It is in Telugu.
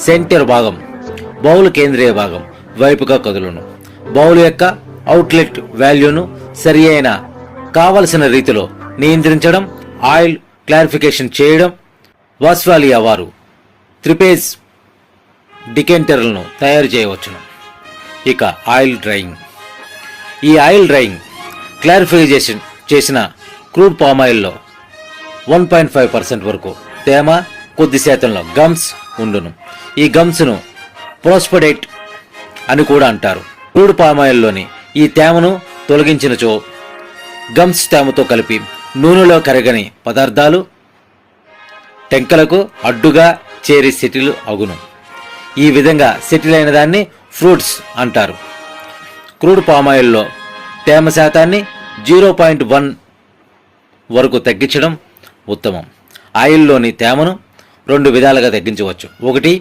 సెంటర్ భాగం బౌల్ కేంద్రీయ భాగం వైపుగా కదులును. బౌల్ యొక్క అవుట్లెట్ వాల్యూను సరి అయిన కావలసిన రీతిలో నియంత్రించడం, ఆయిల్ క్లారిఫికేషన్ చేయడం. వాస్వాలియా వారు త్రిపేజ్ డికెంటర్లను తయారు చేయవచ్చును. ఇక ఆయిల్ డ్రైయింగ్. ఈ ఆయిల్ డ్రైయింగ్ క్లారిఫికేషన్ చేసిన క్రూడ్ పామాయిల్లో 1.5% వరకు తేమ, కొద్ది శాతంలో గమ్స్ ఉండును. ఈ గమ్స్ను ప్రోస్పడేట్ అని కూడా అంటారు. క్రూడ్ పామాయిల్లోని ఈ తేమను తొలగించినచో గమ్స్ తేమతో కలిపి నూనెలో కరగని పదార్థాలు టెంకలకు అడ్డుగా చేరి సెటిల్ అగును. ఈ విధంగా సెటిల్ అయిన దాన్ని ఫ్రూట్స్ అంటారు. క్రూడ్ పామాయిల్లో తేమ శాతాన్ని 0.1 వరకు తగ్గించడం ఉత్తమం. ఆయిల్లోని తేమను 2 విధాలుగా తగ్గించవచ్చు. ఒకటి,